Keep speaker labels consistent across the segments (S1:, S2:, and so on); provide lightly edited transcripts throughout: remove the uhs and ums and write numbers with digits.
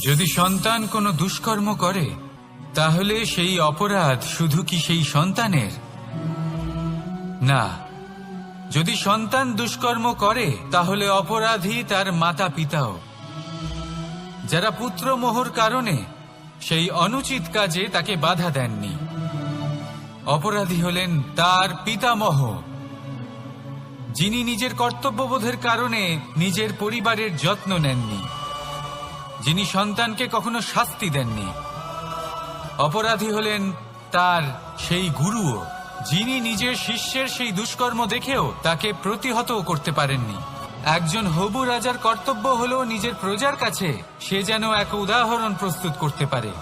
S1: যদি সন্তান কোনো দুষ্কর্ম করে তাহলে সেই অপরাধ শুধু কি সেই সন্তানের? না, যদি সন্তান দুষ্কর্ম করে তাহলে অপরাধী তার মাতা পিতাও, যারা পুত্রমোহর কারণে সেই অনুচিত কাজে তাকে বাধা দেননি। অপরাধী হলেন তার পিতামহ, যিনি নিজের কর্তব্যবোধের কারণে নিজের পরিবারের যত্ন নেননি, যিনি সন্তানকে কখনো শাস্তি দেননি। অপরাধী হলেন তার সেই গুরুও, যিনি নিজের শিষ্যের সেই দুষ্কর্ম দেখেও তাকে প্রতিহত করতে পারেননি। একজন হবু রাজার কর্তব্য হলো নিজের প্রজার কাছে সে যেন এক উদাহরণ প্রস্তুত করতে পারে,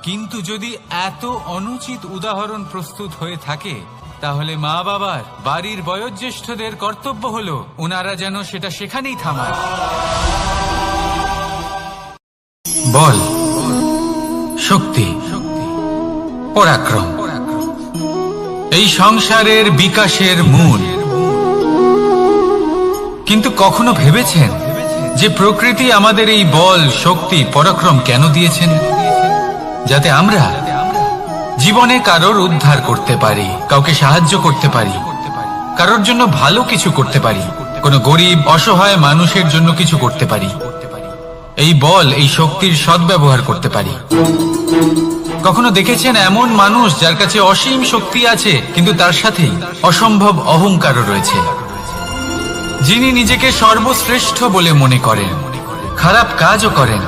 S1: কিন্তু যদি এত অনুচিত উদাহরণ প্রস্তুত হয়ে থাকে তাহলে মা বাবার, বাড়ির বয়োজ্যেষ্ঠদের কর্তব্য হলো ওনারা যেন সেটা সেখানেই থামায়। বল, শক্তি, পরাক্রম এই সংসারের বিকাশের মূল। কিন্তু কখনো ভেবেছেন যে প্রকৃতি আমাদের এই বল, শক্তি, পরাক্রম কেন দিয়েছেন? যাতে আমরা জীবনে কারোর উদ্ধার করতে পারি, কাউকে সাহায্য করতে পারি, কারোর জন্য ভালো কিছু করতে পারি, কোনো গরিব অসহায় মানুষের জন্য কিছু করতে পারি। এই বল, এই শক্তির সদ্ব্যবহার করতে পারি। কখনো দেখেছেন এমন মানুষ যার কাছে অসীম শক্তি আছে কিন্তু তার সাথেই অসম্ভব অহংকারও রয়েছে, যিনি নিজেকে সর্বশ্রেষ্ঠ বলে মনে করেন, খারাপ কাজও করেন।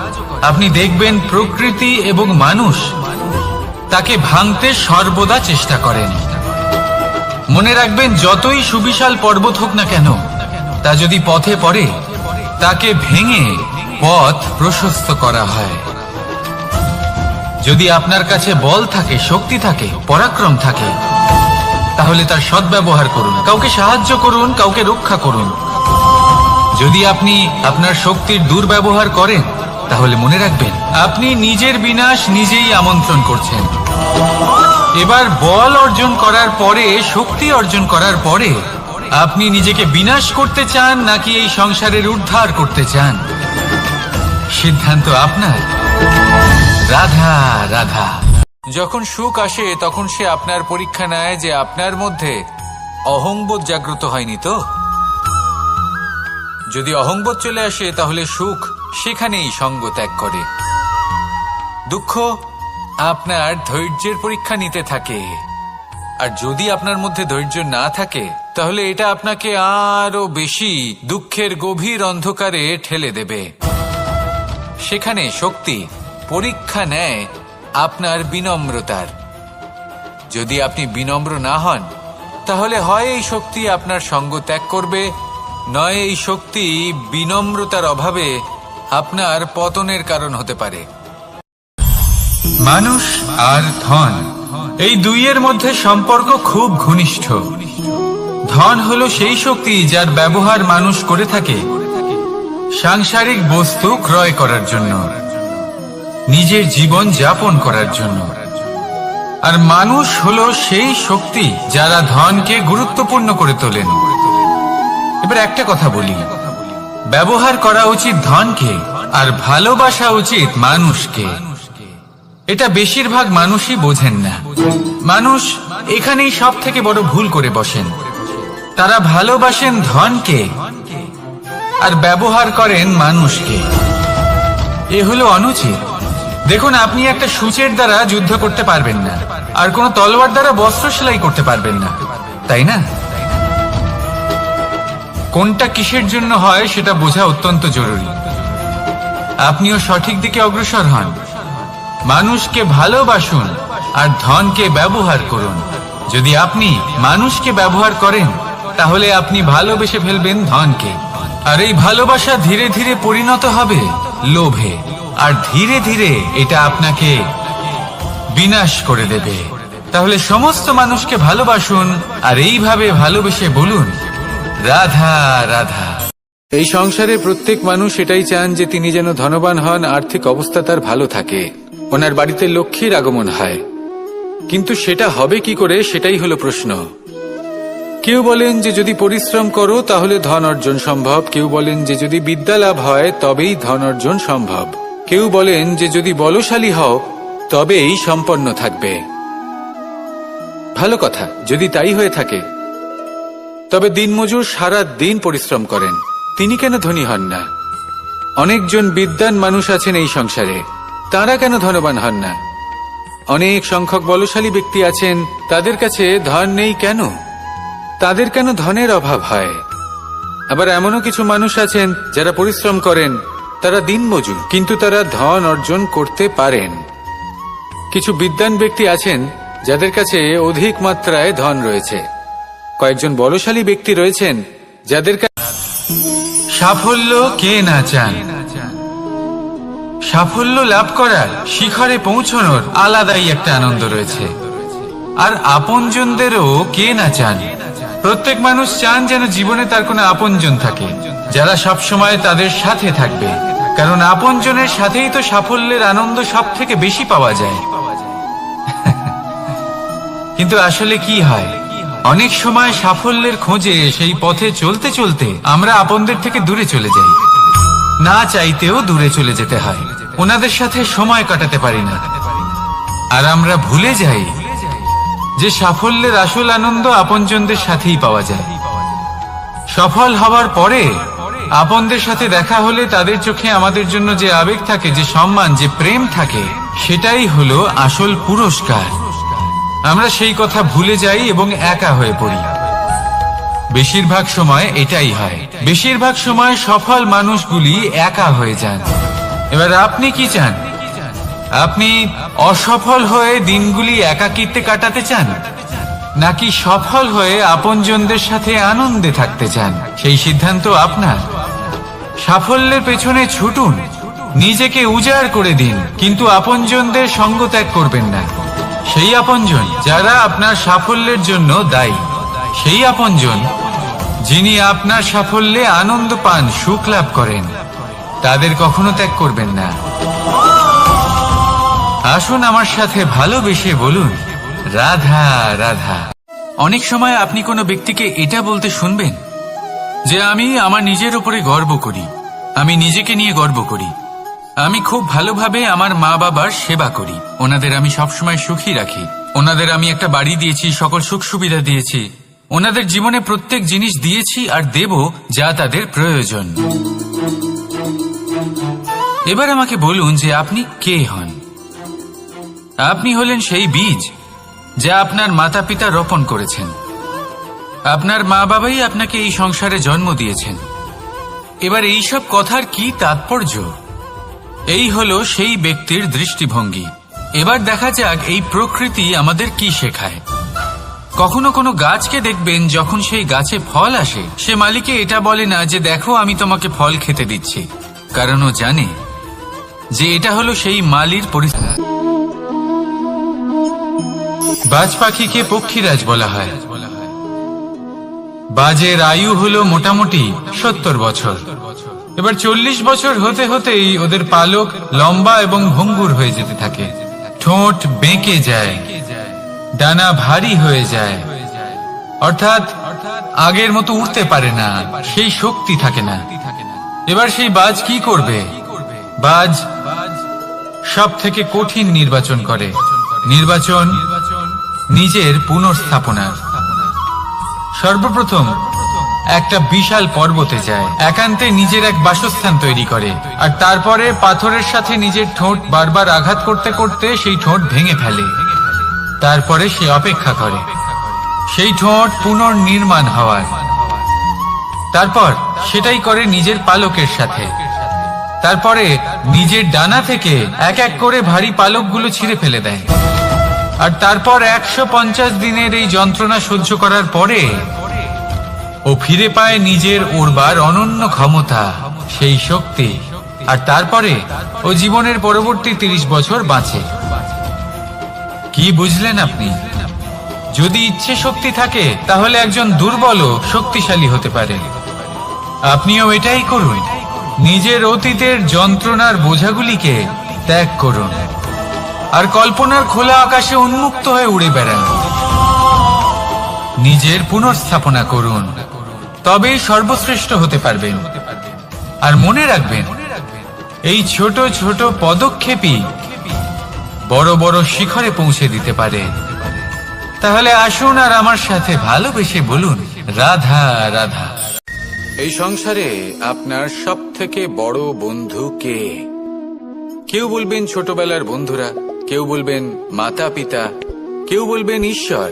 S1: আপনি দেখবেন প্রকৃতি এবং মানুষ তাকে ভাঙতে সর্বদা চেষ্টা করেন। মনে রাখবেন, যতই সুবিশাল পর্বত হোক না কেন, তা যদি পথে পড়ে তাকে ভেঙে পথ প্রশস্ত করা হয়। যদি আপনার কাছে বল থাকে, শক্তি থাকে, পরাক্রম থাকে, তাহলে তার সদ্ব্যবহার করুন, কাউকে সাহায্য করুন, কাউকে রক্ষা করুন। যদি আপনি আপনার শক্তির দুর্ব্যবহার করেন তাহলে মনে রাখবেন আপনি নিজের বিনাশ নিজেই আমন্ত্রণ করছেন। এবার বল অর্জন করার পরে, শক্তি অর্জন করার পরে আপনি নিজেকে বিনাশ করতে চান নাকি এই সংসারের উদ্ধার করতে চান? সিদ্ধান্ত আপনার। রাধা রাধা। যখন সুখ আসে তখন সে আপনার পরীক্ষা নেয় যে আপনার মধ্যে অহংবোধ জাগ্রত হয়নি তো। যদি অহংবোধ চলে আসে তাহলে সুখ সেখানেই সঙ্গ ত্যাগ করে। দুঃখ আপনার ধৈর্যের পরীক্ষা নিতে থাকে, আর যদি আপনার মধ্যে ধৈর্য না থাকে তাহলে এটা আপনাকে আরো বেশি দুঃখের গভীর অন্ধকারে ঠেলে দেবে। সেখানে শক্তি পরীক্ষা নেয় আপনার বিনম্রতার। যদি আপনি বিনম্র না হন তাহলে হয় এই শক্তি আপনার সঙ্গ ত্যাগ করবে, নয় এই শক্তি বিনম্রতার অভাবে আপনার পতনের কারণ হতে পারে। মানুষ আর ধন, এই দুইয়ের মধ্যে সম্পর্ক খুব ঘনিষ্ঠ। ধন হলো সেই শক্তি যার ব্যবহার মানুষ করে থাকে সাংসারিক বস্তু ক্রয় করার জন্য, নিজের জীবন যাপন করার জন্য। আর মানুষ হলো সেই শক্তি যারা ধনকে গুরুত্বপূর্ণ করে তোলেন। এবার একটা কথা বলি, ব্যবহার করা উচিত ধনকে আর ভালোবাসা উচিত মানুষকে। এটা বেশিরভাগ মানুষই বোঝেন না। মানুষ এখানেই সব থেকে বড় ভুল করে বসেন। তারা ভালোবাসেন ধনকে আর ব্যবহার করেন মানুষকে। এ হলো অনুচিত। দেখুন, আপনি একটা সূচের দ্বারা যুদ্ধ করতে পারবেন না, আর কোনো তলোয়ার দ্বারা বস্ত্র সেলাই করতে পারবেন না, তাই না? কোনটা কিসের জন্য হয় সেটা বোঝা অত্যন্ত জরুরি। আপনিও সঠিক দিকে অগ্রসর হন। মানুষকে ভালোবাসুন আর ধনকে ব্যবহার করুন। যদি আপনি মানুষকে ব্যবহার করেন তাহলে আপনি ভালোবেসে ফেলবেন ধনকে, আর এই ভালোবাসা ধীরে ধীরে পরিণত হবে লোভে, আর ধীরে ধীরে এটা আপনাকে বিনাশ করে দেবে। তাহলে সমস্ত মানুষকে ভালোবাসুন আর এইভাবে ভালোবেসে বলুন, রাধা রাধা। এই সংসারে প্রত্যেক মানুষ এটাই চান যে তিনি যেন ধনবান হন, আর্থিক অবস্থা তার ভালো থাকে, ওনার বাড়িতে লক্ষ্মীর আগমন হয়। কিন্তু সেটা হবে কি করে, সেটাই হলো প্রশ্ন। কেউ বলেন যে যদি পরিশ্রম করো তাহলে ধন অর্জন সম্ভব, কেউ বলেন যে যদি বিদ্যা লাভ হয় তবেই ধন অর্জন সম্ভব। কেউ বলেন যে যদি বলশালী হও তবেই সম্পন্ন থাকবে। ভালো কথা, যদি তাই হয়ে থাকে, তবে দিনমজুর সারা দিন পরিশ্রম করেন, তিনি কেন ধনী হন না? অনেকজন বিদ্বান মানুষ আছেন এই সংসারে, তারা কেন ধনবান হন না? অনেক সংখ্যক বলশালী ব্যক্তি আছেন, তাদের কাছে ধন নেই কেন? তাদের কেন ধনের অভাব হয়? আবার এমনও কিছু মানুষ আছেন যারা পরিশ্রম করেন, তারা দিনমজুর, কিন্তু তারা ধন অর্জন করতে পারেন। কিছু বিদ্বান ব্যক্তি আছেন যাদের কাছে অধিক মাত্রায় ধন রয়েছে। কয়েকজন বলশালী ব্যক্তি রয়েছেন যাদের কাছে সাফল্য কে না চান? সাফল্য লাভ করার শিখরে পৌঁছানোর আলাদাই একটা আনন্দ রয়েছে। আর আপনজনদেরও কে না চান? প্রত্যেক মানুষ চান যেন জীবনে তার কোনো আপনজন থাকে, যারা সবসময় তাদের সাথে থাকবে, কারণ আপনজনের সাথেই তো সাফল্যের আনন্দ সব থেকে বেশি পাওয়া যায়। কিন্তু আসলে কি হয়, অনেক সময় সাফল্যের খোঁজে সেই পথে চলতে চলতে আমরা আপনদের থেকে দূরে চলে যাই, না চাইতেও দূরে চলে যেতে হয়, ওনাদের সাথে সময় কাটাতে পারি না। আর আমরা ভুলে যাই যে সাফল্যের আসল আনন্দ আপনজনদের সাথেই পাওয়া যায়। সফল হওয়ার পরে আপনদের সাথে দেখা হলে তাদের চোখে আমাদের জন্য যে আবেগ থাকে, যে সম্মান, যে প্রেম থাকে, সেটাই হলো আসল পুরস্কার। আমরা সেই কথা ভুলে যাই এবং একা হয়ে পড়ি। বেশিরভাগ সময় এটাই হয়, বেশিরভাগ সময় সফল মানুষগুলি একা হয়ে যান। এবার আপনি কি চান? আপনি অসফল হয়ে দিনগুলি একাকিত্বে কাটাতে চান, নাকি সফল হয়ে আপনজনদের সাথে আনন্দে থাকতে চান? সেই সিদ্ধান্ত আপনার। সাফল্যের পেছনে ছুটুন, নিজেকে উজাড় করে দিন, কিন্তু আপনজনদের সঙ্গ ত্যাগ করবেন না। সেই আপনজন যারা আপনার সাফল্যের জন্য দায়ী, সেই আপনজন যিনি আপনার সাফল্যে আনন্দ পান, সুখ লাভ করেন, তাদের কখনো ত্যাগ করবেন না। আসুন আমার সাথে ভালোবেসে বলুন, রাধা রাধা। অনেক সময় আপনি কোনো ব্যক্তিকে এটা বলতে শুনবেন যে আমি আমার নিজের উপরে গর্ব করি, আমি নিজেকে নিয়ে গর্ব করি, আমি খুব ভালোভাবে আমার মা বাবার সেবা করি, ওনাদের আমি সবসময় সুখী রাখি, ওনাদের আমি একটা বাড়ি দিয়েছি, সকল সুখ সুবিধা দিয়েছি, ওনাদের জীবনে প্রত্যেক জিনিস দিয়েছি আর দেব যা তাদের প্রয়োজন। এবার আমাকে বলুন যে আপনি কে হন? আপনি হলেন সেই বীজ যা আপনার মাতা পিতা রোপণ করেছেন। আপনার মা বাবাই আপনাকে এই সংসারে জন্ম দিয়েছেন। এবার এইসব কথার কি তাৎপর্য? এই হলো সেই ব্যক্তির দৃষ্টিভঙ্গি। এবার দেখা যাক এই প্রকৃতি আমাদের কি শেখায়। কখনো কোনো গাছকে দেখবেন, যখন সেই গাছে ফল আসে, সে মালিকে এটা বলে না যে দেখো আমি তোমাকে ফল খেতে দিচ্ছি, কারণ ও জানে যে এটা হলো সেই মালির পরিস্থিতি। বাজ পাখিকে পক্ষীরাজ বলা হয়। বাজের আয়ু হলো মোটামুটি 70 বছর। এবার 40 বছর হতে হতেই ওদের পালক লম্বা এবং ভঙ্গুর হয়ে যেতে থাকে, ঠোঁট বেঁকে যায়, ডানা ভারী হয়ে যায়, অর্থাৎ আগের মতো উঠতে পারে না, সেই শক্তি থাকে না। এবার সেই বাজ কি করবে? বাজ সব থেকে কঠিন নির্বাচন করে, নির্বাচন নিজের পুনর্স্থাপনা। সর্বপ্রথম একটা বিশাল পর্বতে যায়, একান্তে নিজের এক বাসস্থান তৈরি করে, আর তারপরে পাথরের সাথে নিজের ঠোঁট বারবার আঘাত করতে করতে সেই ঠোঁট ভেঙে ফেলে। তারপরে সে অপেক্ষা করে সেই ঠোঁট পুনর্নির্মাণ হওয়ার। তারপর সেটাই করে নিজের পালকের সাথে। তারপরে নিজের ডানা থেকে এক এক করে ভারী পালকগুলো ছিঁড়ে ফেলে দেয়। আর তারপর 150 দিনের এই যন্ত্রণা সহ্য করার পরে ও ফিরে পায় নিজের উড়বার অনন্য ক্ষমতা, সেই শক্তি। আর তারপরে ও জীবনের পরবর্তী 30 বছর বাঁচে। কি বুঝলেন আপনি? যদি ইচ্ছে শক্তি থাকে তাহলে একজন দুর্বলও শক্তিশালী হতে পারে। আপনিও এটাই করুন, নিজের অতীতের যন্ত্রণার বোঝাগুলিকে ত্যাগ করুন আর কল্পনার খোলা আকাশে উন্মুক্ত হয়ে উড়ে বেড়ান। নিজের পুনর্স্থাপনা করুন, তবেই সর্বশ্রেষ্ঠ হতে পারবেন। আর মনে রাখবেন, এই ছোট ছোট পদক্ষেপই বড় বড় শিখরে পৌঁছে দিতে পারে। তাহলে আসুন আর আমার সাথে ভালোবেসে বলুন, রাধা রাধা। এই সংসারে আপনার সব থেকে বড় বন্ধু কে? কেউ বলবেন ছোটবেলার বন্ধুরা, কেউ বলবেন মাতা পিতা, কেউ বলবেন ঈশ্বর।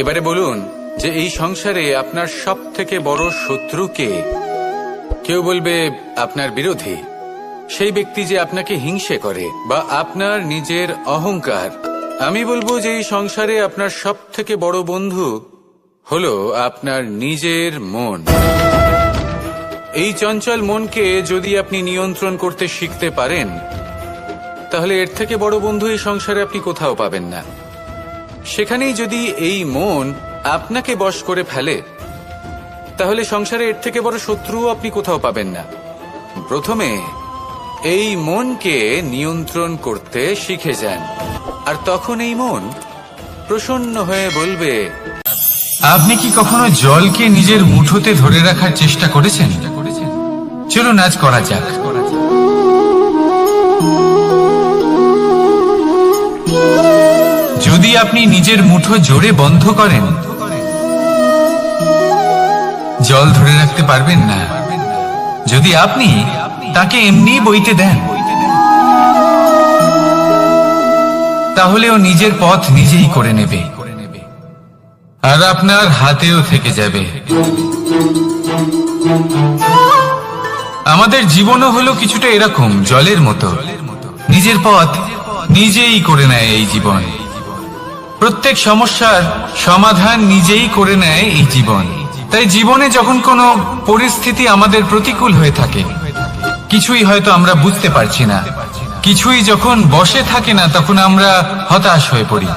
S1: এবারে বলুন যে এই সংসারে আপনার সব থেকে বড় শত্রু কে? কেউ বলবে আপনার বিরোধী, সেই ব্যক্তি যে আপনাকে হিংসে করে, বা আপনার নিজের অহংকার। আমি বলবো যে এই সংসারে আপনার সব থেকে বড় বন্ধু হলো আপনার নিজের মন। এই চঞ্চল মনকে যদি আপনি নিয়ন্ত্রণ করতে শিখতে পারেন, তাহলে এর থেকে বড় বন্ধু এই সংসারে আপনি কোথাও পাবেন না। সেখানেই যদি এই মন আপনাকে বশ করে ফেলে, তাহলে সংসারে এর থেকে বড় শত্রুও আপনি কোথাও পাবেন না। প্রথমে এই মনকে নিয়ন্ত্রণ করতে শিখে যান, আর তখন এই মন প্রসন্ন হয়ে বলবে। আপনি কি কখনো জলকে নিজের মুঠোতে ধরে রাখার চেষ্টা করেছেন? চলুন আজ করা যাক। যদি আপনি নিজের মুঠো জোরে বন্ধ করেন, জল ধরে রাখতে পারবেন না। যদি আপনি তাকে এমনি বইতে দেন, তাহলে ও নিজের পথ নিজেই করে নেবে, আর আপনার হাতেও থেকে যাবে। আমাদের জীবনও হলো কিছুটা এরকম, জলের মতো। নিজের পথ নিজেই করে নেয় এই জীবন। প্রত্যেক সমস্যার সমাধান নিজেই করে নেয় এই জীবন। তাই জীবনে যখন কোনো পরিস্থিতি আমাদের প্রতিকূল হয়ে থাকে, কিছুই হয়তো আমরা বুঝতে পারছি না, কিছুই যখন বসে থাকে না, তখন আমরা হতাশ হয়ে পড়ি,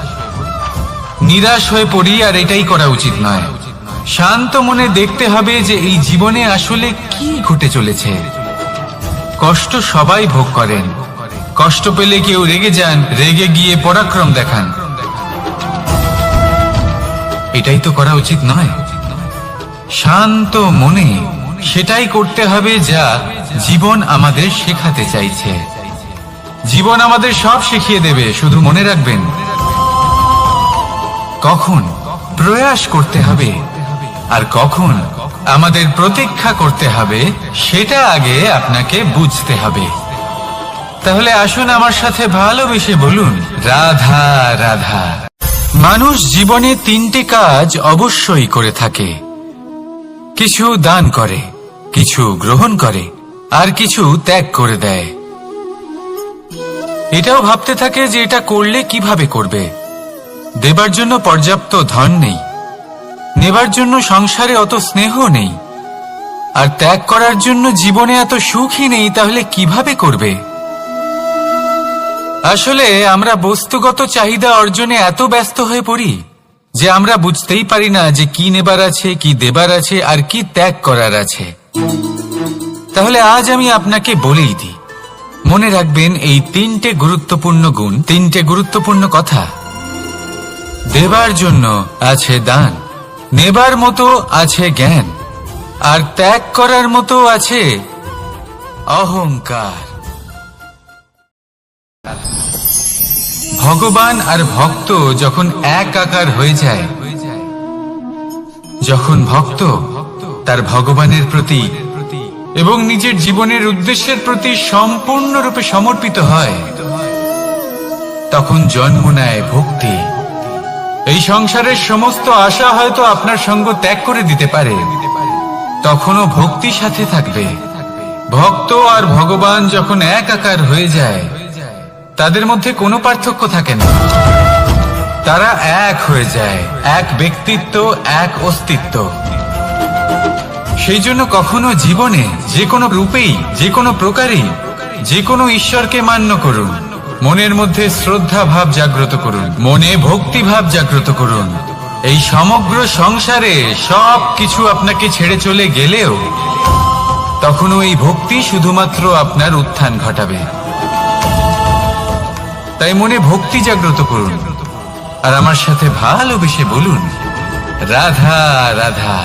S1: নিরাশ হয়ে পড়ি। আর এটাই করা উচিত নয়। শান্ত মনে দেখতে হবে যে এই জীবনে আসলে কি ঘটে চলেছে। কষ্ট সবাই ভোগ করেন। কষ্ট পেলে কেউ রেগে যান, রেগে গিয়ে পরাক্রম দেখান। এটাই তো করা উচিত নয়। শান্ত মনে সেটাই করতে হবে যা জীবন আমাদের শেখাতে চাইছে। জীবন আমাদের সব শিখিয়ে দেবে, শুধু মনে রাখবেন কখন প্রয়াস করতে হবে আর কখন আমাদের প্রতীক্ষা করতে হবে, সেটা আগে আপনাকে বুঝতে হবে। তাহলে আসুন আমার সাথে ভালোবেসে বলুন, রাধা রাধা। মানুষ জীবনে তিনটে কাজ অবশ্যই করে থাকে। কিছু দান করে, কিছু গ্রহণ করে, আর কিছু ত্যাগ করে দেয়। এটাও ভাবতে থাকে যে এটা করলে কিভাবে করবে। দেবার জন্য পর্যাপ্ত ধন নেই, নেবার জন্য সংসারে অত স্নেহ নেই, আর ত্যাগ করার জন্য জীবনে এত সুখই নেই। তাহলে কিভাবে করবে? আসলে আমরা বস্তুগত চাহিদা অর্জনে এত ব্যস্ত হয়ে পড়ি যে আমরা বুঝতেই পারি না যে কি নেবার আছে, কি দেবার আছে, আর কি ত্যাগ করার আছে। তাহলে আজ আমি আপনাকে বলেই দিই, মনে রাখবেন এই তিনটে গুরুত্বপূর্ণ গুণ, তিনটে গুরুত্বপূর্ণ কথা। দেবার জন্য আছে দান, নেবার মতো আছে জ্ঞান, আর ত্যাগ করার মতো আছে অহংকার। ভগবান আর ভক্ত যখন একাকার হয়ে যায়, যখন ভক্ত তার ভগবানের প্রতি এবং নিজের জীবনের উদ্দেশ্যের প্রতি সম্পূর্ণরূপে সমর্পিত হয়, তখন জন্ম নেয় ভক্তি। এই সংসারের সমস্ত আশা হয়তো আপনার সঙ্গ ত্যাগ করে দিতে পারে, তখনও ভক্তি সাথে থাকবে। ভক্ত আর ভগবান যখন একাকার হয়ে যায়, তাদের মধ্যে কোনো পার্থক্য থাকে না। তারা এক হয়ে যায়, এক ব্যক্তিত্ব, এক অস্তিত্ব। সেই জন্য কখনো জীবনে যে কোনো রূপেই, যে কোনো প্রকারেই, যে কোনো ঈশ্বরকে মান্য করুন। মনের মধ্যে শ্রদ্ধা ভাব জাগ্রত করুন, মনে ভক্তি ভাব জাগ্রত করুন। এই সমগ্র সংসারে সব কিছু আপনাকে ছেড়ে চলে গেলেও তখনও এই ভক্তি শুধুমাত্র আপনার উত্থান ঘটাবে। তাই মনে ভক্তি জাগ্রত করুন, আর আমার সাথে ভালোবেসে বলুন, রাধা রাধা।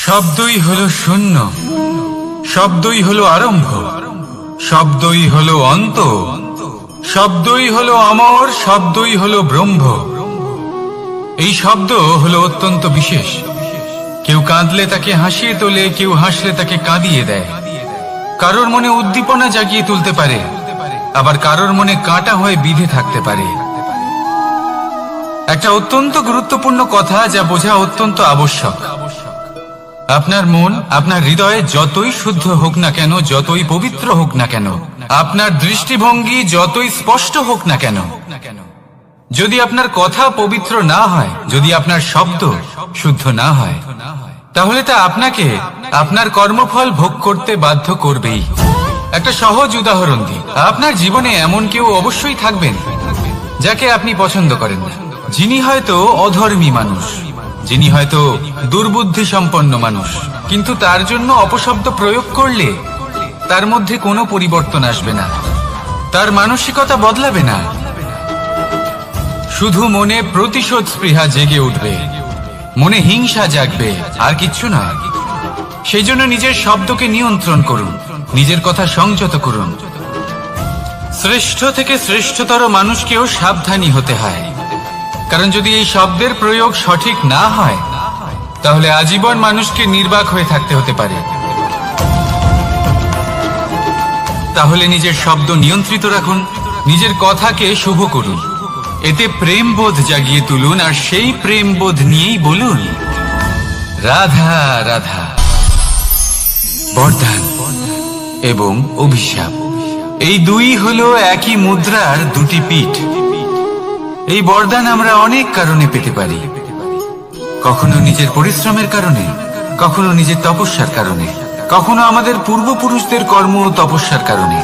S1: শব্দই হলো শূন্য, শব্দই হলো আরম্ভ, শব্দই হলো অন্ত, শব্দই হলো অমর, শব্দই হলো ব্রহ্ম। এই শব্দ হলো অত্যন্ত বিশেষ। কেউ কাঁদলে তাকে হাসিয়ে তোলে, কেউ হাসলে তাকে কাঁদিয়ে দেয়। কারোর মনে উদ্দীপনা জাগিয়ে তুলতে পারে, আবার কারোর মনে কাঁটা হয়ে বিঁধে থাকতে পারে। একটা অত্যন্ত গুরুত্বপূর্ণ কথা, যা বোঝা অত্যন্ত আবশ্যক। আপনার মন, আপনার হৃদয় যতই শুদ্ধ হোক না কেন, যতই পবিত্র হোক না কেন, আপনার দৃষ্টিভঙ্গি যতই স্পষ্ট হোক না কেন, যদি আপনার কথা পবিত্র না হয়, যদি আপনার শব্দ শুদ্ধ না হয়, তাহলে তা আপনাকে আপনার কর্মফল ভোগ করতে বাধ্য করবেই। একটা সহজ উদাহরণ দিই। আপনার জীবনে এমন কেউ অবশ্যই থাকবেন যাকে আপনি পছন্দ করেন না, যিনি হয়তো অধর্মী মানুষ, যিনি হয়তো দুর্বুদ্ধি সম্পন্ন মানুষ, কিন্তু তার জন্য অপশব্দ প্রয়োগ করলে তার মধ্যে কোনো পরিবর্তন আসবে না, তার মানসিকতা বদলাবে না, শুধু মনে প্রতিশোধ স্পৃহা জেগে উঠবে, মনে হিংসা জাগবে, আর কিচ্ছু না। সেই জন্য নিজের শব্দকে নিয়ন্ত্রণ করুন, নিজের কথা সংযত করুন। শ্রেষ্ঠ থেকে শ্রেষ্ঠতর মানুষকেও সাবধানী হতে হয়, কারণ যদি এই শব্দের প্রয়োগ সঠিক না হয়, তাহলে আজীবন মানুষকে নির্বাক হয়ে থাকতে হতে পারে। তাহলে নিজের শব্দ নিয়ন্ত্রিত রাখুন, নিজের কথাকে শুভ করুন, এতে প্রেমবোধ জাগিয়ে তুলুন, আর সেই প্রেমবোধ নিয়েই বলুন রাধা রাধা। বরদান এবং অভিশাপ, এই দুই হলো একই মুদ্রার দুটি পিঠ। এই বরদান আমরা অনেক কারণে পেতে পারি, কখনো নিজের পরিশ্রমের কারণে, কখনো নিজের তপস্যার কারণে, কখনো আমাদের পূর্বপুরুষদের কর্ম ও তপস্যার কারণে।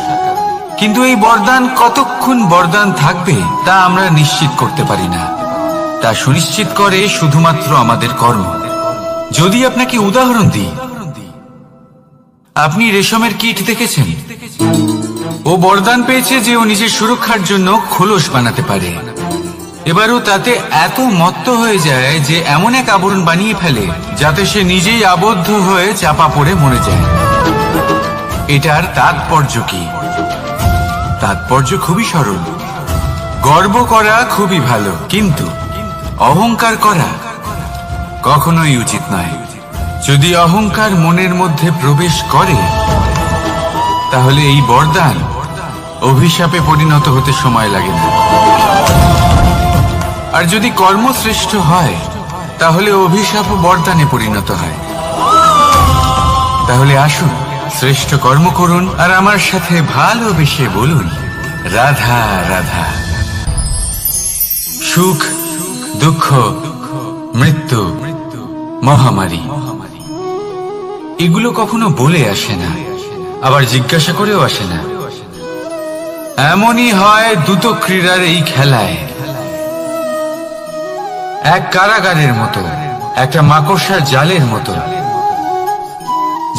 S1: কিন্তু এই বরদান কতক্ষণ বরদান থাকবে তা আমরা নিশ্চিত করতে পারি না, তা সুনিশ্চিত করে শুধুমাত্র আমাদের কর্ম। যদি আপনাকে উদাহরণ দিই, আপনি রেশমের কীট দেখেছেন? ও বরদান পেয়েছে যে ও নিজের সুরক্ষার জন্য খোলস বানাতে পারে। এবারও তাতে এত মত্ত হয়ে যায় যে এমন এক আবরণ বানিয়ে ফেলে যাতে সে নিজেই আবদ্ধ হয়ে চাপা পড়ে মরে যায়। এটার তাৎপর্য কি? তাৎপর্য খুবই সরল। গর্ব করা খুবই ভালো, কিন্তু অহংকার করা কখনোই উচিত নয়। যদি অহংকার মনের মধ্যে প্রবেশ করে, তাহলে এই বরদান অভিশাপে পরিণত হতে সময় লাগে না। আর যদি কর্মশ্রেষ্ঠ হয়, তাহলে অভিশাপ বরদানে পরিণত হয়। তাহলে আসুন শ্রেষ্ঠ কর্ম করুন, আর আমার সাথে ভালোবেসে বলুন রাধা রাধা। সুখ, দুঃখ, মৃত্যু, মহামারী, এগুলো কখনো বলে আসে না, আবার জিজ্ঞাসা করেও আসে না। এমনই হয় দ্রুত ক্রীড়ার এই খেলায়। এক কারাগারের মতো, একটা মাকড়সার জালের মতো।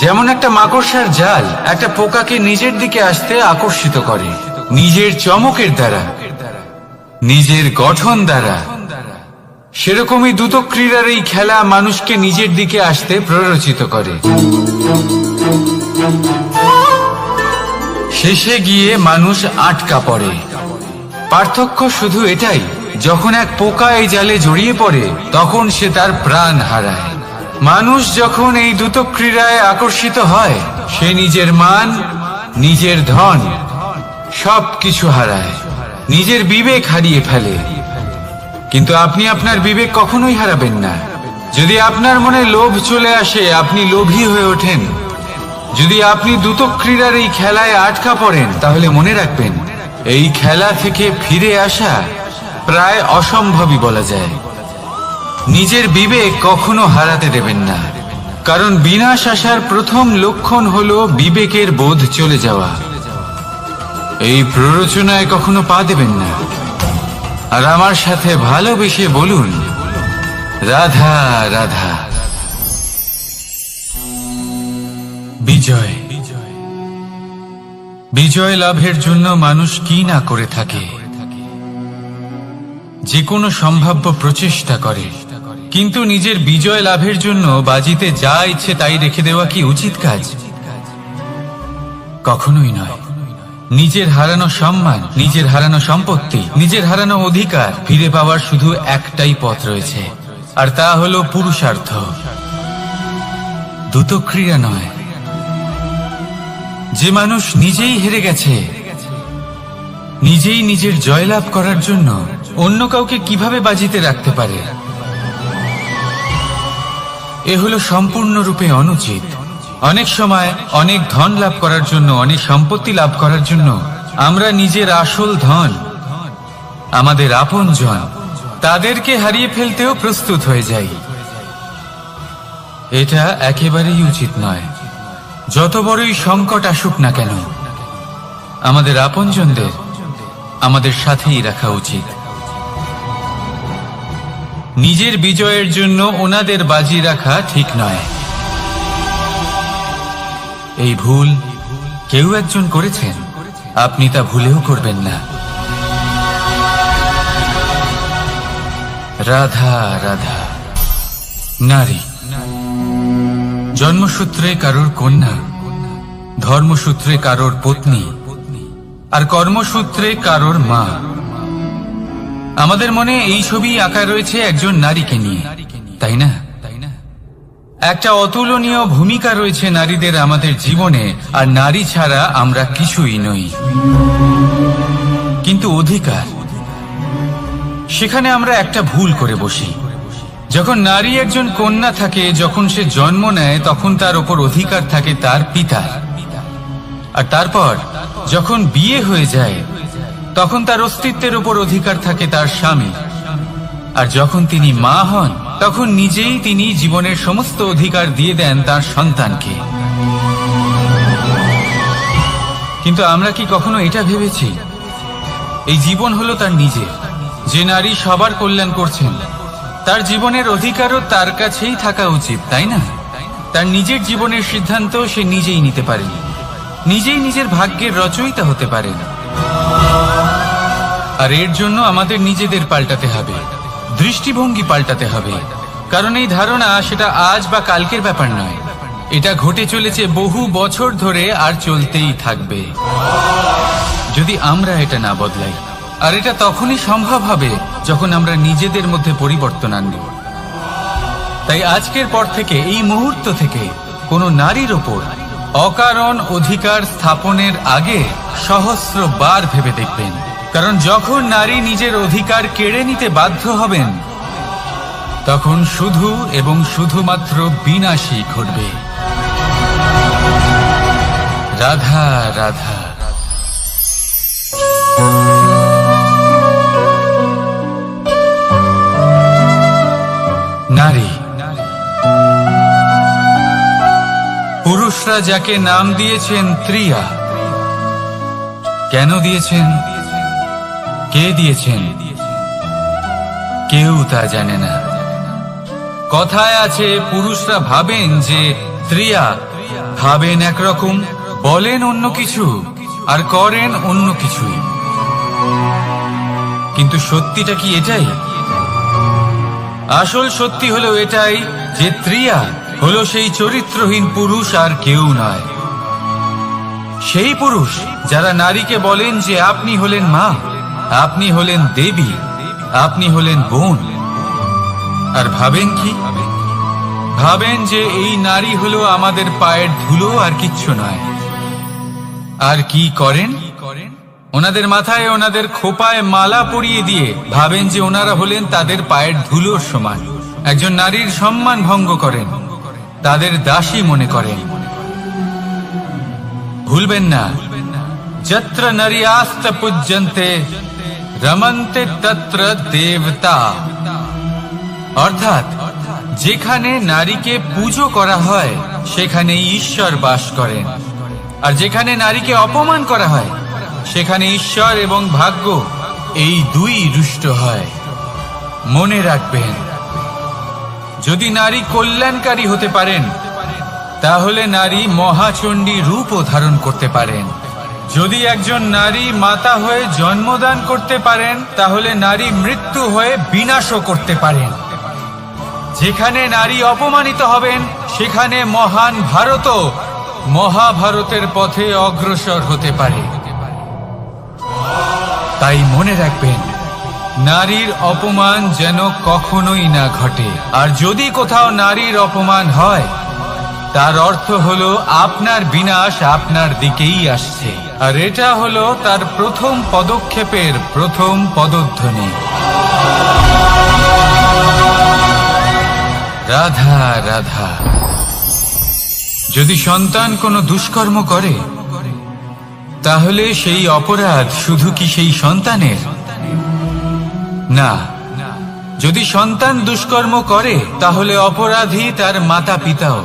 S1: যেমন একটা মাকড়সার জাল একটা পোকাকে নিজের দিকে আসতে আকর্ষিত করে, নিজের চমকের দ্বারা, নিজের গঠন দ্বারা। সেরকমই দ্রুত ক্রীড়ার এই খেলা মানুষকে নিজের দিকে আসতে প্ররোচিত করে। শেষে গিয়ে মানুষ আটকা পড়ে। পার্থক্য শুধু এটাই, যখন এক পোকা এই জালে জড়িয়ে পড়ে, তখন সে তার প্রাণ হারায়। মানুষ যখন এই দ্রুত ক্রীড়ায় আকর্ষিত হয়, সে নিজের মান, নিজের ধন সবকিছু হারায়, নিজের বিবেক হারিয়ে ফেলে। কিন্তু আপনি আপনার বিবেক কখনোই হারাবেন না। যদি আপনার মনে লোভ চলে আসে, আপনি লোভী হয়ে ওঠেন। যদি আপনি দ্রুত ক্রীড়ার এই খেলায় আটকা পড়েন, তাহলে মনে রাখবেন, এই খেলা থেকে ফিরে আসা প্রায় অসম্ভবই বলা যায়। নিজের বিবেক কখনো হারাতে দেবেন না, কারণ বিনাশ আসার প্রথম লক্ষণ হলো বিবেকের বোধ চলে যাওয়া। এই প্ররোচনায় কখনো পা দেবেন না। আর আমার সাথে ভালোবেসে বলুন রাধা রাধা। বিজয়, বিজয় লাভের জন্য মানুষ কি না করে থাকে, যে কোনো সম্ভাব্য প্রচেষ্টা করে। কিন্তু নিজের বিজয় লাভের জন্য বাজিতে যা ইচ্ছে তাই রেখে দেওয়া কি উচিত কাজ? কখনোই নয়। নিজের হারানো সম্মান, নিজের হারানো সম্পত্তি, নিজের হারানো অধিকার ফিরে পাওয়ার শুধু একটাই পথ রয়েছে, আর তা হলো পুরুষার্থ, দ্যুতক্রিয়া নয়। যে মানুষ নিজেই হেরে গেছে, নিজেই নিজের জয়লাভ করার জন্য অন্য কাউকে কিভাবে বাজিতে রাখতে পারে, এ হলো সম্পূর্ণরূপে অনুচিত। অনেক সময় অনেক ধন লাভ করার জন্য, অনেক সম্পত্তি লাভ করার জন্য আমরা নিজের আসল ধন, আমাদের আপনজন, তাদেরকে হারিয়ে ফেলতেও প্রস্তুত হয়ে যাই। এটা একেবারেই উচিত নয়। যত বড়ই সংকট আসুক না কেন, আমাদের আপনজনদের আমাদের সাথেই রাখা উচিত। নিজের বিজয়ের জন্য ওনাদের বাজি রাখা ঠিক নয়। এই ভুল কেউ একজন করেছেন, আপনি তা ভুলেও করবেন না। রাধা রাধা। নারী জন্মসূত্রে কারোর কন্যা, ধর্মসূত্রে কারোর পত্নী, আর কর্মসূত্রে কারোর মা। আমাদের মনে এই ছবি আঁকা রয়েছে একজন নারীকে নিয়ে, তাই না? একটা অতুলনীয় ভূমিকা রয়েছে নারীদের আমাদের জীবনে, আর নারী ছাড়া আমরা কিছুই নই। কিন্তু অধিকার, সেখানে আমরা একটা ভুল করে বসি। যখন নারী একজন কন্যা থাকে, যখন সে জন্ম নেয়, তখন তার ওপর অধিকার থাকে তার পিতার। আর তারপর যখন বিয়ে হয়ে যায়, তখন তার অস্তিত্বের উপর অধিকার থাকে তার স্বামী। আর যখন তিনি মা হন, তখন নিজেই তিনি জীবনের সমস্ত অধিকার দিয়ে দেন তার সন্তানকে। কিন্তু আমরা কি কখনো এটা ভেবেছি এই জীবন হলো তার নিজের? যে নারী সবার কল্যাণ করছেন, তার জীবনের অধিকারও তার কাছেই থাকা উচিত, তাই না? তার নিজের জীবনের সিদ্ধান্ত সে নিজেই নিতে পারেন, নিজেই নিজের ভাগ্যের রচয়িতা হতে পারেন। আর এর জন্য আমাদের নিজেদের পাল্টাতে হবে, দৃষ্টিভঙ্গি পাল্টাতে হবে। কারণ এই ধারণা সেটা আজ বা কালকের ব্যাপার নয়, এটা ঘটে চলেছে বহু বছর ধরে, আর চলতেই থাকবে যদি আমরা এটা না বদলাই। আর এটা তখনই সম্ভব হবে যখন আমরা নিজেদের মধ্যে পরিবর্তন আনব। তাই আজকের পর থেকে, এই মুহূর্ত থেকে, কোনো নারীর ওপর অকারণ অধিকার স্থাপনের আগে সহস্রবার ভেবে দেখবেন। কারণ যখন নারী নিজের অধিকার কেড়ে নিতে বাধ্য হবেন, তখন শুধু এবং শুধুমাত্র বিনাশই ঘটবে। রাধা রাধা। নারী, পুরুষরা যাকে নাম দিয়েছেন ত্রিয়া, কেন দিয়েছেন, কে দিয়েছেন, কেউ তা জানে না। কথায় আছে, পুরুষরা ভাবেন যে ত্রিয়া, ভাবেন একরকম, বলেন অন্য কিছু, আর করেন অন্য কিছুই। কিন্তু সত্যিটা কি এটাই? আসল সত্যি হলো এটাই যে ত্রিয়া হলো সেই চরিত্রহীন পুরুষ, আর কেউ নয়। সেই পুরুষ যারা নারীকে বলেন যে আপনি হলেন মা, আপনি হলেন দেবী, আপনি হলেন বোন। আর ভাবেন কি? ভাবেন যে এই নারী হলো আমাদের পায়ের ধুলো, আর কিচ্ছু নয়। আর কি করেন? ওনাদের মাথায়, ওনাদের খোপায় মালা পরিয়ে দিয়ে ভাবেন যে ওনারা হলেন তাদের পায়ের ধুলোর সমান। একজন নারীর সম্মান ভঙ্গ করেন, তাদের দাসী মনে করেন। ভুলবেন না, যত্র নারীয়াস্ত পূজ্যন্তে রমন্তে তত্র দেবতা। অর্থাৎ যেখানে নারীকে পুজো করা হয়, সেখানে ঈশ্বর বাস করেন। আর যেখানে নারীকে অপমান করা হয়, সেখানে ঈশ্বর এবং ভাগ্য এই দুই রুষ্ট হয়। মনে রাখবেন, যদি নারী কল্যাণকারী হতে পারেন, তাহলে নারী মহাচণ্ডী রূপও ধারণ করতে পারেন। যদি একজন নারী মাতা হয়ে জন্মদান করতে পারেন, তাহলে নারী মৃত্যু হয়ে বিনাশও করতে পারেন। যেখানে নারী অপমানিত হবেন, সেখানে মহান ভারতও মহাভারতের পথে অগ্রসর হতে পারে। তাই মনে রাখবেন, নারীর অপমান যেন কখনোই না ঘটে। আর যদি কোথাও নারীর অপমান হয়, তার অর্থ হলো আপনার বিনাশ আপনার দিকেই আসছে। আর এটা হলো তার প্রথম পদক্ষেপের প্রথম পদধ্বনি। রাধা রাধা। যদি সন্তান কোনো দুষ্কর্ম করে, তাহলে সেই অপরাধ শুধু কি সেই সন্তানের? না। যদি সন্তান দুষ্কর্ম করে, তাহলে অপরাধী তার মাতা পিতাও,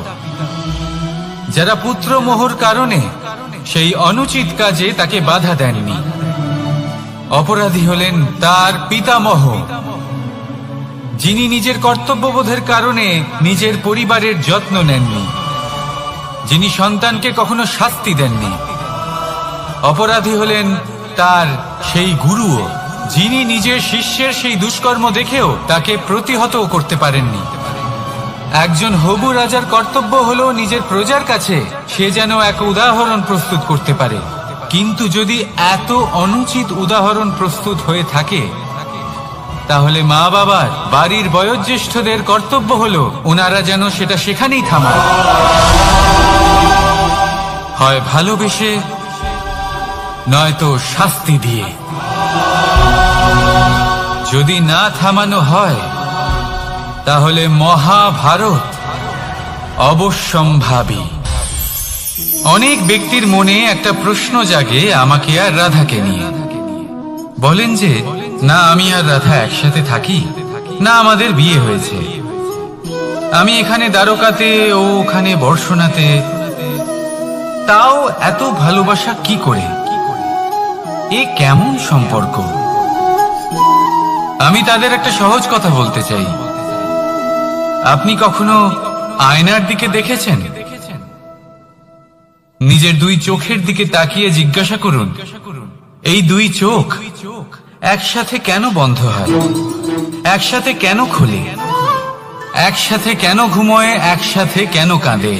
S1: যারা পুত্রমোহর কারণে সেই অনুচিত কাজে তাকে বাধা দেননি। অপরাধী হলেন তার পিতামহ, যিনি নিজের কর্তব্যবোধের কারণে নিজের পরিবারের যত্ন নেননি, যিনি সন্তানকে কখনো শাস্তি দেননি। অপরাধী হলেন তার সেই গুরুও, যিনি নিজের শিষ্যের সেই দুষ্কর্ম দেখেও তাকে প্রতিহত করতে পারেননি। একজন হবু রাজার কর্তব্য হলো নিজের প্রজার কাছে সে যেন এক উদাহরণ প্রস্তুত করতে পারে। কিন্তু যদি এত অনুচিত উদাহরণ প্রস্তুত হয়ে থাকে, তাহলে মা বাবার, বাড়ির বয়োজ্যেষ্ঠদের কর্তব্য হলো ওনারা যেন সেটা সেখানেই থামায়, হয় ভালোবেসে নয়তো শাস্তি দিয়ে। যদি না থামানো হয়, তাহলে মহাভারত অবশ্যম্ভাবী। অনেক ব্যক্তির মনে একটা প্রশ্ন জাগে আমাকে আর রাধাকে নিয়ে। বলেন যে, না আমি আর রাধা একসাথে থাকি, না আমাদের বিয়ে হয়েছে, আমি এখানে দ্বারকাতে ও ওখানে বর্ষণাতে, তাও এত ভালোবাসা কি করে? এ কেমন সম্পর্ক? আমি তাদের একটা সহজ কথা বলতে চাই। আপনি কখনো আয়নার দিকে দেখেছেন? নিজের দুই চোখের দিকে তাকিয়ে জিজ্ঞাসা করুন, এই দুই চোখ একসাথে কেন বন্ধ হয়, একসাথে কেন খোলে, একসাথে কেন ঘুমোয়, একসাথে কেন কাঁদে?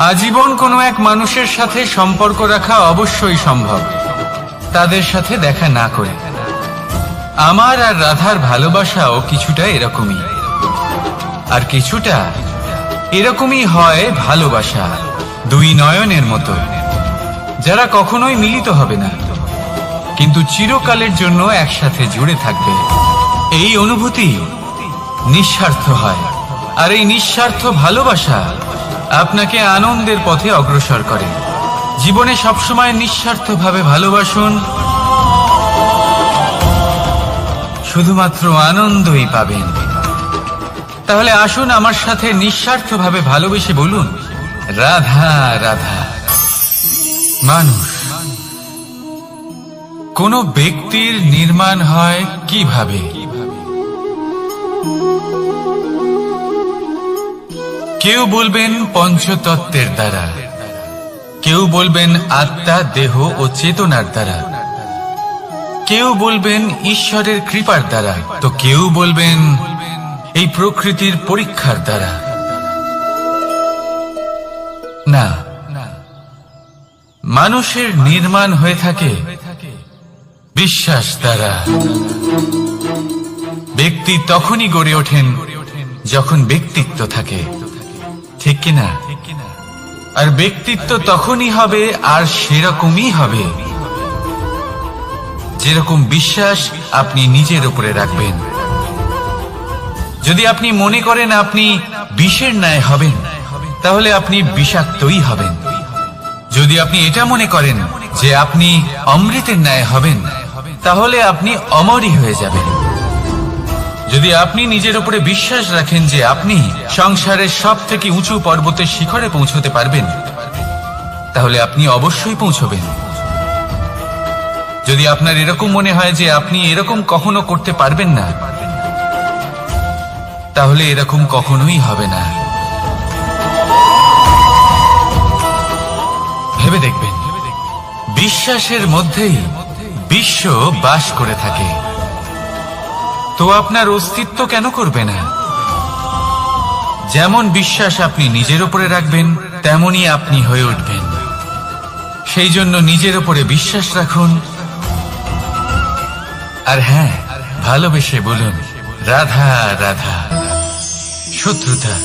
S1: আজীবন কোনো এক মানুষের সাথে সম্পর্ক রাখা অবশ্যই সম্ভব, তাদের সাথে দেখা না করে। আমার আর রাধার ভালোবাসাও কিছুটা এরকমই, আর কিছুটা এরকমই হয় ভালোবাসা দুই নয়নের মতো, যারা কখনোই মিলিত হবে না, কিন্তু চিরকালের জন্য একসাথে জুড়ে থাকবে। এই অনুভূতি নিঃস্বার্থ হয়, আর এই নিঃস্বার্থ ভালোবাসা আপনাকে আনন্দের পথে অগ্রসর করে। জীবনে সবসময় নিঃস্বার্থভাবে ভালোবাসুন, শুধুমাত্র আনন্দই পাবেন। তাহলে আসুন আমার সাথে নিঃস্বার্থভাবে ভালোবেসে বলুন, রাধা রাধা। মানুষ, কোন ব্যক্তির নির্মাণ হয় কিভাবে? কেউ বলবেন পঞ্চতত্ত্বের দ্বারা, কেউ বলবেন আত্মা, দেহ ও চেতনার দ্বারা, কেউ বলবেন ঈশ্বরের কৃপার দ্বারা, তো কেউ বলবেন এই প্রকৃতির পরীক্ষার দ্বারা। না, মানুষের নির্মাণ হয়ে থাকে বিশ্বাস দ্বারা। ব্যক্তি তখনই গড়ে ওঠেন যখন ব্যক্তিত্ব থাকে, ঠিক কিনা? আর ব্যক্তিত্ব তখনই হবে আর সেরকমই হবে যেরকম বিশ্বাস আপনি নিজের উপরে রাখবেন। যদি আপনি মনে করেন আপনি বিষের ন্যায় হবেন, তাহলে আপনি বিষাক্তই হবেন। যদি আপনি এটা মনে করেন যে আপনি অমৃতের ন্যায় হবেন, তাহলে আপনি অমরই হয়ে যাবেন। যদি আপনি নিজের উপরে বিশ্বাস রাখেন যে আপনি সংসারের সব থেকে উঁচু পর্বতের শিখরে পৌঁছতে পারবেন, তাহলে আপনি অবশ্যই পৌঁছবেন। যদি আপনার এরকম মনে হয় যে আপনি এরকম কখনো করতে পারবেন না, তাহলে এরকম কখনোই হবে না। ভেবে দেখবেন, বিশ্বাসের মধ্যেই বিশ্ব বাস করে থাকে, তো আপনার অস্তিত্ব কেন করবে না? যেমন বিশ্বাস আপনি নিজের উপরে রাখবেন, তেমনি আপনি হয়ে উঠবেন। সেই জন্য নিজের উপরে বিশ্বাস রাখুন, আর হ্যাঁ, ভালোবেসে বলুন রাধা রাধা। শত্রুতা,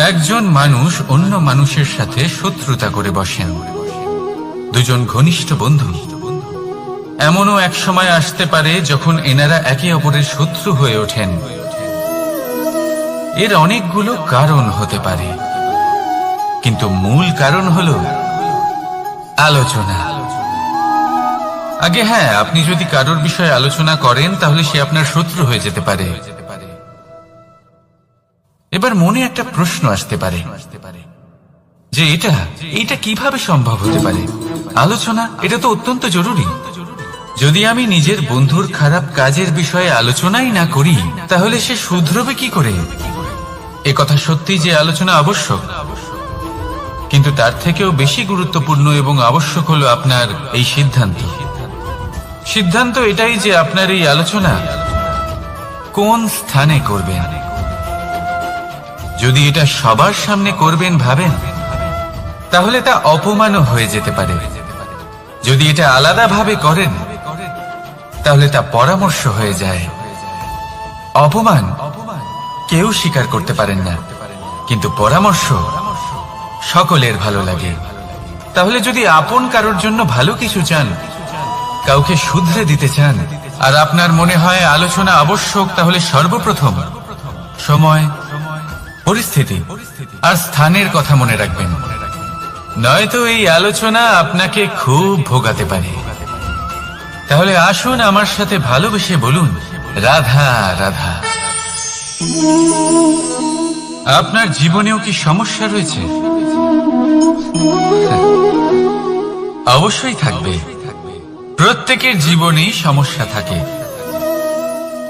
S1: একজন মানুষ অন্য মানুষের সাথে শত্রুতা করে বসেন। দুজন ঘনিষ্ঠ বন্ধু, এমনও এক সময় আসতে পারে যখন এনারা একে অপরের শত্রু হয়ে ওঠেন। এর অনেকগুলো কারণ হতে পারে, কিন্তু মূল কারণ হলো আলোচনা। আগে হ্যাঁ, আপনি যদি কারোর বিষয়ে আলোচনা করেন তাহলে সে আপনার শত্রু হয়ে যেতে পারে। এবার মনে একটা প্রশ্ন আসতে পারে যে এটা কিভাবে সম্ভব হতে পারে? আলোচনা, এটা তো অত্যন্ত জরুরি। যদি আমি নিজের বন্ধুর খারাপ কাজের বিষয়ে আলোচনাই না করি তাহলে সে শুধরবে কি করে? এ কথা সত্যি যে আলোচনা আবশ্যক, কিন্তু তার থেকেও বেশি গুরুত্বপূর্ণ এবং আবশ্যক হলো আপনার এই সিদ্ধান্ত এটাই যে আপনার এই আলোচনা কোন স্থানে করবেন। যদি এটা সবার সামনে করবেন ভাবেন, তাহলে তা অপমানও হয়ে যেতে পারে। যদি এটা আলাদাভাবে করেন তাহলে তা পরামর্শ হয়ে যায়। অপমান কেউ স্বীকার করতে পারেন না, কিন্তু পরামর্শ সকলের ভালো লাগে। তাহলে যদি আপন কারোর জন্য ভালো কিছু চান, কাউকে শুধরে দিতে চান, আর আপনার মনে হয় আলোচনা আবশ্যক, তাহলে সর্বপ্রথম সময়, পরিস্থিতি আর স্থানের কথা মনে রাখবেন, নয়তো এই আলোচনা আপনাকে খুব ভোগাতে পারে। তাহলে আসুন আমার সাথে ভালোবেসে বলুন রাধা রাধা। আপনার জীবনেও কি সমস্যা রয়েছে? অবশ্যই থাকবে। প্রত্যেকের জীবনেই সমস্যা থাকে।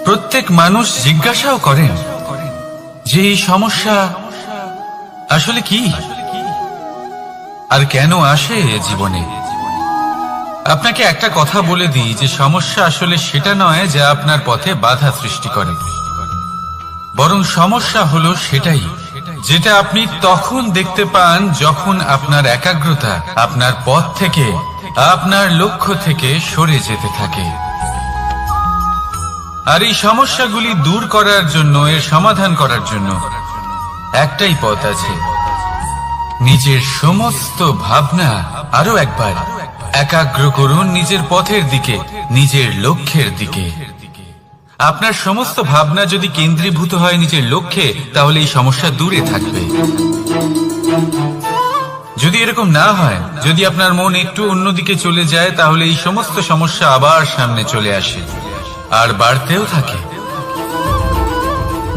S1: প্রত্যেক মানুষ জিজ্ঞাসাও করেন যে এই সমস্যা আসলে কি আর কেন আসে জীবনে। আপনাকে একটা কথা বলে দিই যে সমস্যা আসলে সেটা নয় যা আপনার পথে বাধা সৃষ্টি করে, বরং সমস্যা হলো সেটাই যেটা আপনি তখন দেখতে পান যখন আপনার একাগ্রতা আপনার পথ থেকে, আপনার লক্ষ্য থেকে সরে যেতে থাকে। আর এই সমস্যাগুলি দূর করার জন্য, এর সমাধান করার জন্য একটাই পথ আছে, নিজের সমস্ত ভাবনা আরো একবার একাগ্র করুন নিজের পথের দিকে, নিজের লক্ষ্যের দিকে। আপনার সমস্ত ভাবনা যদি কেন্দ্রীভূত হয় নিজের লক্ষ্যে, তাহলে এই সমস্যা দূরে থাকবে। যদি এরকম না হয়, যদি আপনার মন একটু অন্যদিকে চলে যায়, তাহলে এই সমস্ত সমস্যা আবার সামনে চলে আসে আর বাড়তেও থাকে।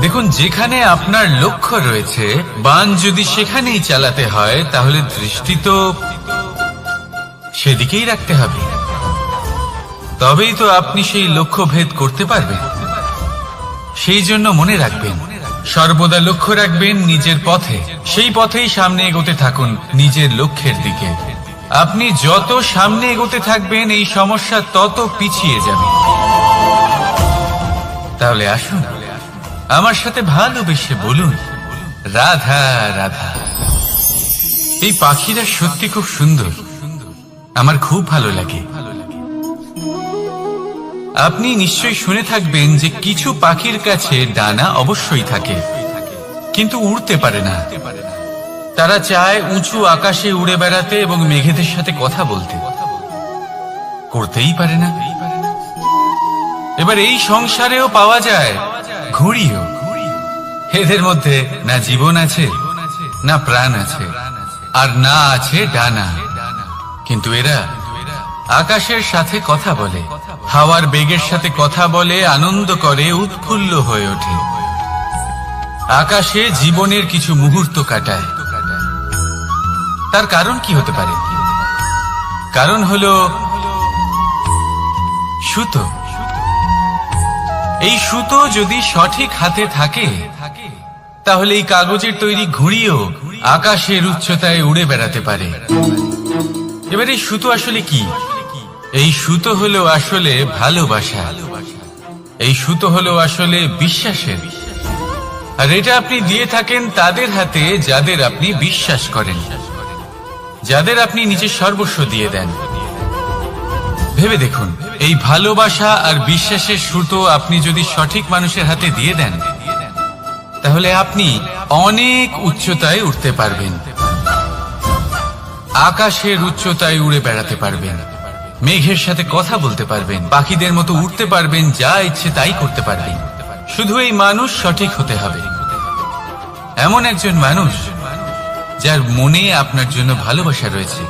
S1: দেখুন, যেখানে আপনার লক্ষ্য রয়েছে, বাণ যদি সেখানেই চালাতে হয়, তাহলে দৃষ্টি তো সেদিকেই রাখতে হবে। তবেই তো আপনি সেই লক্ষ্য ভেদ করতে পারবেন। সেই জন্য মনে রাখবেন, সর্বদা লক্ষ্য রাখবেন নিজের পথে, সেই পথেই সামনে এগোতে থাকুন নিজের লক্ষ্যের দিকে। আপনি যত সামনে এগোতে থাকবেন এই সমস্যা তত পিছিয়ে যাবে। তাহলে আসুন আমার সাথে ভালোবেসে বলুন রাধা রাধা। এই পাখিরা সত্যি খুব সুন্দর, আমার খুব ভালো লাগে। আপনি নিশ্চয়ই শুনে থাকবেন যে কিছু পাখির কাছে ডানা অবশ্যই থাকে, কিন্তু উড়তে পারে না। তারা চায় উঁচু আকাশে উড়ে বেড়াতে এবং মেঘেদের সাথে কথা বলতে, করতেই পারে না। এবার এই সংসারেও পাওয়া যায় ঘুড়িও। এদের মধ্যে না জীবন আছে, না প্রাণ আছে, আর না আছে ডানা, কিন্তু এরা আকাশের সাথে কথা বলে, হাওয়ার বেগের সাথে কথা বলে, আনন্দ করে, উৎফুল্ল হয়ে ওঠে, আকাশে জীবনের কিছু মুহূর্ত কাটায়। তার কারণ কি হতে পারে? কারণ হলো সুতো। এই সুতো যদি সঠিক হাতে থাকে, তাহলে এই কাগজের তৈরি ঘুড়িও আকাশের উচ্চতায় উড়ে বেড়াতে পারে। এবার এই সুতো আসলে কি? এই সুতো হলো আসলে ভালোবাসা, এই সুতো হলো আসলে বিশ্বাসের। আর এটা আপনি দিয়ে থাকেন তাদের হাতে যাদের আপনি বিশ্বাস করেন, যাদের আপনি নিজের সর্বস্ব দিয়ে দেন। ভেবে দেখুন, এই ভালোবাসা আর বিশ্বাসের সুতো আপনি যদি সঠিক মানুষের হাতে দিয়ে দেন, তাহলে আপনি অনেক উচ্চতায় উঠতে পারবেন, আকাশের উচ্চতায় উড়ে বেড়াতে পারবেন, মেঘের সাথে কথা বলতে পারবেন, পাখিদের মতো উঠতে পারবেন, যা ইচ্ছে তাই করতে পারবেন। শুধু এই মানুষ সঠিক হতে হবে, এমন একজন মানুষ যার মনে আপনার জন্য ভালোবাসা রয়েছে,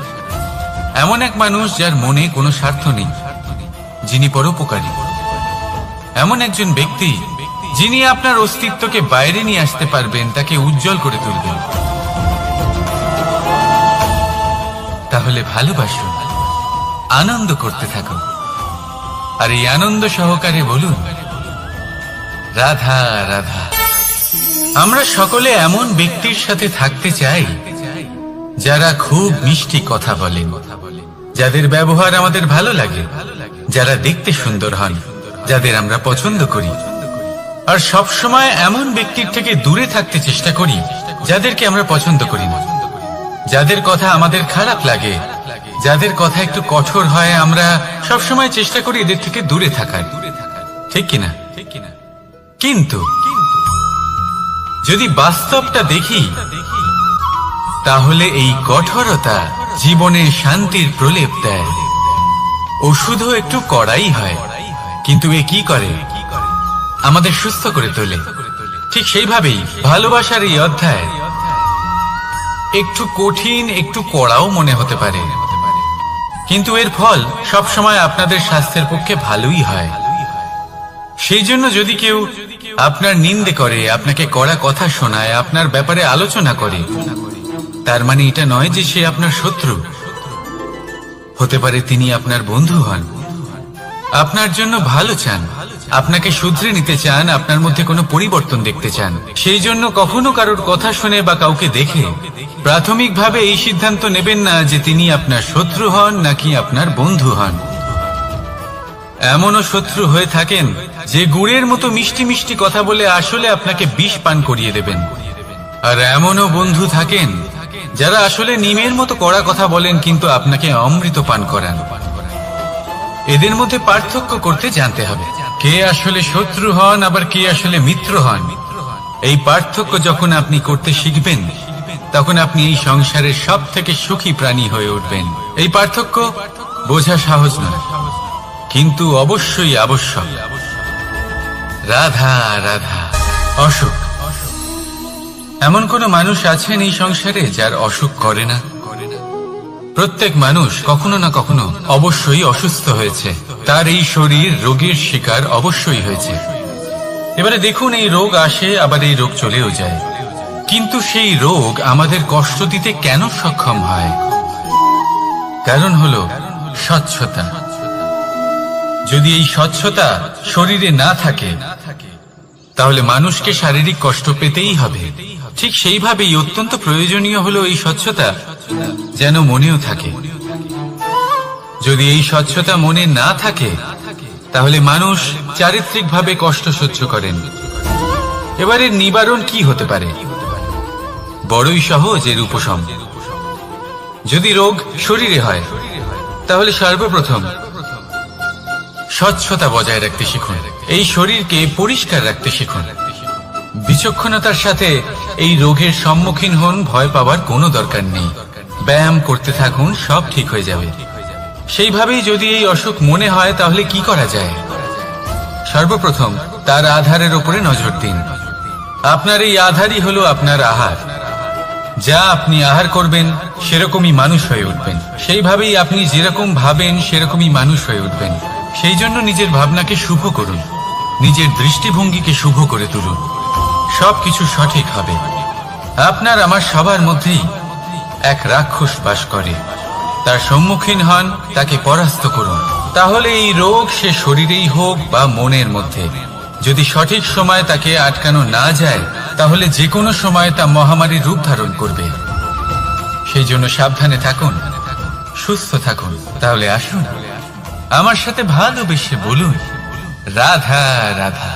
S1: এমন এক মানুষ যার মনে কোনো স্বার্থ নেই, যিনি পরোপকারী, এমন একজন ব্যক্তি যিনি আপনার অস্তিত্বকে বাইরে নিয়ে আসতে পারবেন, তাকে উজ্জ্বল করে তুলবেন। তাহলে ভালোবাসুন, আনন্দ করতে থাকুন, আর এই আনন্দ সহকারে বলুন রাধা রাধা। আমরা সকলে এমন ব্যক্তির সাথে থাকতে চাই যারা খুব মিষ্টি কথা বলেন, যাদের ব্যবহার আমাদের ভালো লাগে, যারা দেখতে সুন্দর হন, যাদের আমরা পছন্দ করি। আর সব সময় এমন ব্যক্তির থেকে দূরে থাকতে চেষ্টা করি যাদেরকে আমরা পছন্দ করি না, যাদের কথা আমাদের খারাপ লাগে, যাদের কথা একটু কঠোর হয়। আমরা সব সময় চেষ্টা করি এদের থেকে দূরে থাকার, ঠিক কিনা? কিন্তু যদি বাস্তবটা দেখি, তাহলে এই কঠোরতা জীবনে শান্তির প্রলেপ দেয়। ওষুধও একটু কড়াই হয়, কিন্তু এ কি করে? আমাদের সুস্থ করে তোলে। ঠিক সেইভাবেই ভালোবাসার এই অধ্যায় একটু কঠিন, একটু কড়াও মনে হতে পারে, কিন্তু এর ফল সবসময় আপনাদের স্বাস্থ্যের পক্ষে ভালোই হয়। সেই জন্য যদি কেউ আপনার নিন্দে করে, আপনাকে কড়া কথা শোনায়, আপনার ব্যাপারে আলোচনা করে, তার মানে এটা নয় যে সে আপনার শত্রু। হতে পারে তিনি আপনার বন্ধু হন, আপনার জন্য ভালো চান, আপনাকে শুধরে নিতে চান, আপনার মধ্যে কোনো পরিবর্তন দেখতে চান। সেই জন্য কখনো কারোর কথা শুনে বা কাউকে দেখে প্রাথমিকভাবে এই সিদ্ধান্ত নেবেন না যে তিনি আপনার শত্রু হন নাকি আপনার বন্ধু হন। এমনও শত্রু হয়ে থাকেন যে গুড়ের মতো মিষ্টি মিষ্টি কথা বলে আসলে আপনাকে বিষ পান করিয়ে দেবেন। আর এমনও বন্ধু থাকেন যারা আসলে নিমের মতো কড়া কথা বলেন, কিন্তু আপনাকে অমৃত পান করান। এদের মধ্যে পার্থক্য করতে জানতে হবে, কে আসলে শত্রু হন আবার কে আসলে মিত্র হন। এই পার্থক্য যখন আপনি করতে শিখবেন, তখন আপনি এই সংসারের সব থেকে সুখী প্রাণী হয়ে উঠবেন। এই পার্থক্য বোঝা সহজ নয়, কিন্তু অবশ্যই আবশ্যক। রাধা রাধা। অসুখ। এমন কোন মানুষ আছেন এই সংসারে যার অসুখ করে না? প্রত্যেক মানুষ কখনো না কখনো অবশ্যই অসুস্থ হয়েছে, তার এই শরীর রোগের শিকার অবশ্যই হয়েছে। এবারে দেখুন, এই রোগ আসে আবার এই রোগ চলেও যায়, কিন্তু সেই রোগ আমাদের কষ্ট দিতে কেন সক্ষম হয়? কারণ হলো স্বচ্ছতা। যদি এই স্বচ্ছতা শরীরে না থাকে, তাহলে মানুষকে শারীরিক কষ্ট পেতেই হবে। ঠিক সেইভাবেই অত্যন্ত প্রয়োজনীয় হলো এই স্বচ্ছতা যেন মনেও থাকে। যদি এই স্বচ্ছতা মনে না থাকে, তাহলে মানুষ চারিত্রিকভাবে কষ্ট সহ্য করেন। এবারে নিবারণ কি হতে পারে? বড়ই সহজ এর উপশম। যদি রোগ শরীরে হয়, তাহলে সর্বপ্রথম স্বচ্ছতা বজায় রাখতে শিখুন, এই শরীরকে পরিষ্কার রাখতে শিখুন। বিচক্ষণতার সাথে এই রোগের সম্মুখীন হন, ভয় পাওয়ার কোনো দরকার নেই। ব্যায়াম করতে থাকুন, সব ঠিক হয়ে যাবে। সেইভাবেই যদি এই অসুখ মনে হয়, তাহলে কি করা যায়? সর্বপ্রথম তার আধারের উপরে নজর দিন। আপনার এই আধারই হলো আপনার আহার। যা আপনি আহার করবেন, সেরকমই মানুষ হয়ে উঠবেন। সেইভাবেই আপনি যেরকম ভাবেন, সেরকমই মানুষ হয়ে উঠবেন। সেই জন্য নিজের ভাবনাকে শুভ করুন, নিজের দৃষ্টিভঙ্গিকে শুভ করে তুলুন, সবকিছু সঠিক হবে। আপনার আমার সবার মধ্যেই এক রাক্ষস বাস করে, তার সম্মুখীন হন, তাকে পরাস্ত করুন। তাহলে এই রোগ সে শরীরেই হোক বা মনের মধ্যে, যদি সঠিক সময় তাকে আটকানো না যায়, তাহলে যে কোনো সময় তা মহামারীর রূপ ধারণ করবে। সেই জন্য সাবধানে থাকুন, সুস্থ থাকুন। তাহলে আসুন আমার সাথে ভালোবেসে বলুন রাধা রাধা।